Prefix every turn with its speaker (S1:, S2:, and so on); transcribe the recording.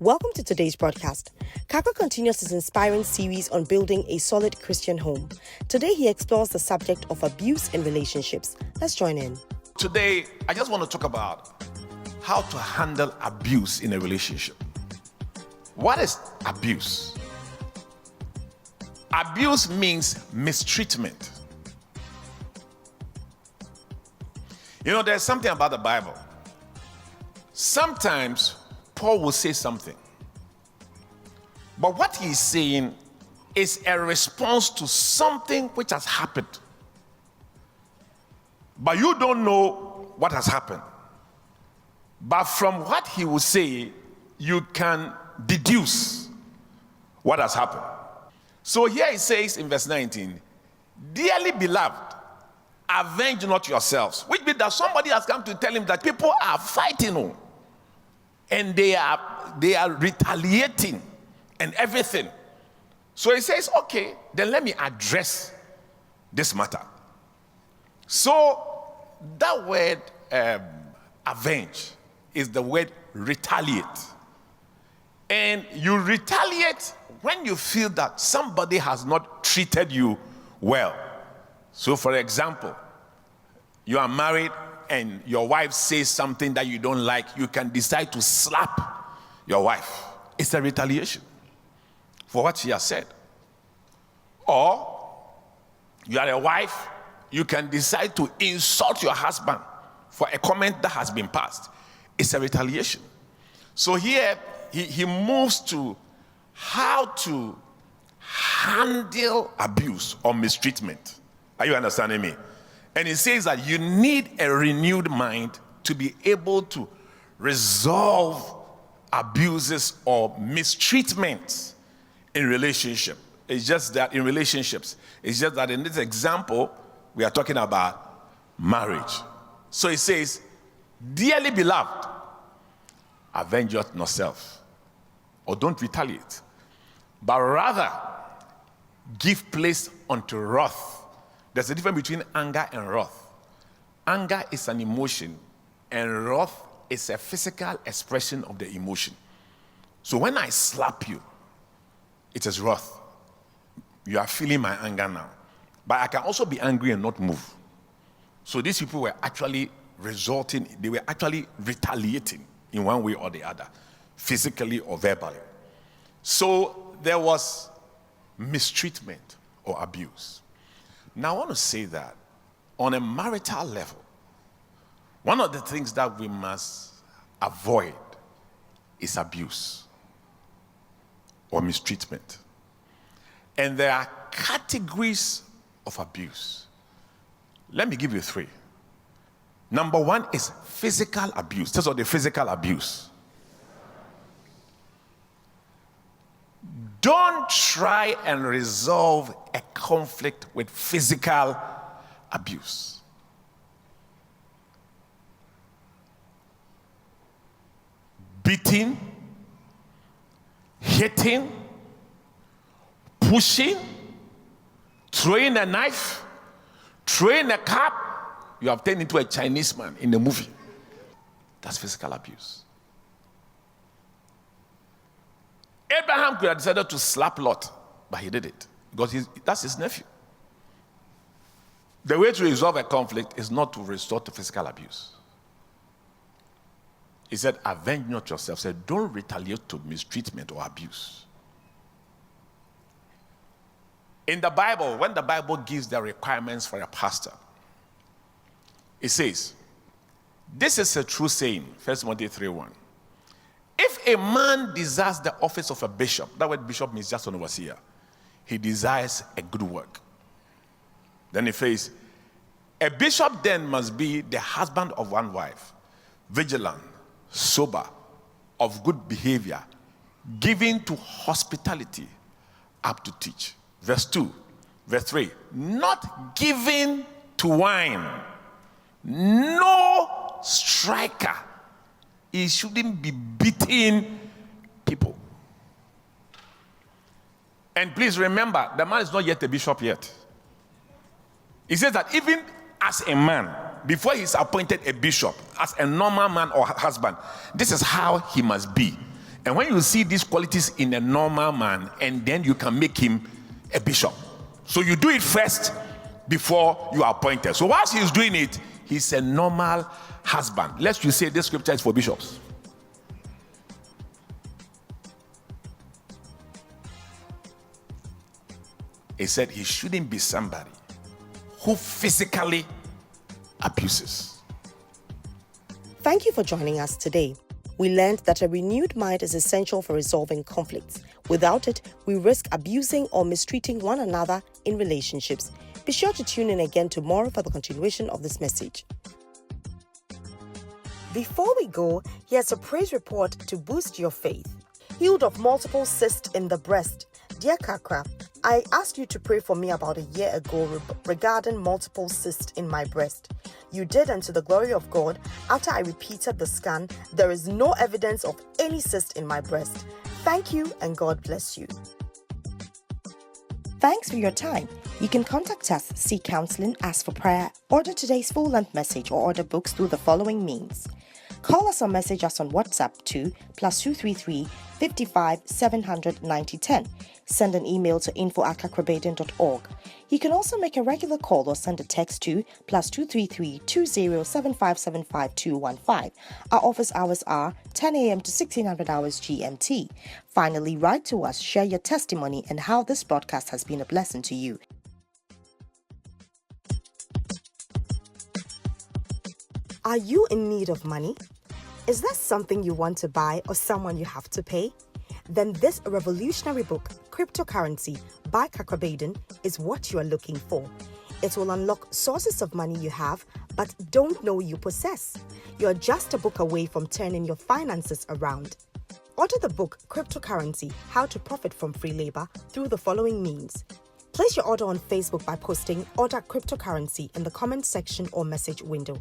S1: Welcome to today's broadcast. Kaka continues his inspiring series on building a solid Christian home. Today he explores the subject of abuse in relationships. Let's join in.
S2: Today, I just want to talk about how to handle abuse in a relationship. What is abuse? Abuse means mistreatment. You know, there's something about the Bible. Sometimes Paul will say something, but what he's saying is a response to something which has happened. But you don't know what has happened. But from what he will say, you can deduce what has happened. So here he says in verse 19, "Dearly beloved, avenge not yourselves," which means that somebody has come to tell him that people are fighting and they are retaliating and everything. So he says, okay, then let me address this matter. So that word avenge is the word retaliate. And you retaliate when you feel that somebody has not treated you well. So for example, you are married and your wife says something that you don't like, you can decide to slap your wife. It's a retaliation for what she has said. Or you are a wife, you can decide to insult your husband for a comment that has been passed. It's a retaliation. So here he moves to how to handle abuse or mistreatment. Are you understanding me? And he says that you need a renewed mind to be able to resolve abuses or mistreatments in relationship. It's just that in relationships, it's just that in this example, we are talking about marriage. So he says, "Dearly beloved, avenge yourself," or don't retaliate, but rather give place unto wrath. There's a difference between anger and wrath. Anger is an emotion, and wrath is a physical expression of the emotion. So when I slap you, it is wrath. You are feeling my anger now. But I can also be angry and not move. So these people were actually they were actually retaliating in one way or the other, physically or verbally. So there was mistreatment or abuse. Now, I want to say that on a marital level, one of the things that we must avoid is abuse or mistreatment. And there are categories of abuse. Let me give you three. Number one is physical abuse. This is the physical abuse. Don't try and resolve a conflict with physical abuse. Beating, hitting, pushing, throwing a knife, throwing a cup. You have turned into a Chinese man in the movie. That's physical abuse. Abraham could have decided to slap Lot, but he did it because that's his nephew. The way to resolve a conflict is not to resort to physical abuse. He said, avenge not yourself. He said, don't retaliate to mistreatment or abuse. In the Bible, when the Bible gives the requirements for a pastor, it says, this is a true saying, 1 Timothy 3:1. If a man desires the office of a bishop, that word bishop means just an overseer, he desires a good work. Then it says, a bishop then must be the husband of one wife, vigilant, sober, of good behavior, giving to hospitality, up to teach. Verse 2, verse 3, not giving to wine, no striker. He shouldn't be beating people. And please remember, the man is not yet a bishop yet. He says that even as a man, before he's appointed a bishop, as a normal man or husband, this is how he must be. And when you see these qualities in a normal man, and then you can make him a bishop. So you do it first before you are appointed. So whilst he's doing it, he's a normal husband. Lest you say this scripture is for bishops. He said he shouldn't be somebody who physically abuses.
S1: Thank you for joining us today. We learned that a renewed mind is essential for resolving conflicts. Without it, we risk abusing or mistreating one another in relationships. Be sure to tune in again tomorrow for the continuation of this message. Before we go, here's a praise report to boost your faith. Healed of multiple cysts in the breast. Dear Kakra, I asked you to pray for me about a year ago regarding multiple cysts in my breast. You did, and to the glory of God, after I repeated the scan, there is no evidence of any cyst in my breast. Thank you, and God bless you. Thanks for your time. You can contact us, seek counseling, ask for prayer, order today's full-length message, or order books through the following means. Call us or message us on WhatsApp to +233 55 700 9010. Send an email to info@kakrabaden.org. You can also make a regular call or send a text to +233 20 7575 215. Our office hours are 10 a.m. to 1600 hours GMT. Finally, write to us, share your testimony and how this broadcast has been a blessing to you. Are you in need of money? Is there something you want to buy or someone you have to pay? Then this revolutionary book, Cryptocurrency by Kakrabaden, is what you are looking for. It will unlock sources of money you have but don't know you possess. You're just a book away from turning your finances around. Order the book Cryptocurrency, How to Profit from Free Labor through the following means. Place your order on Facebook by posting Order Cryptocurrency in the comment section or message window.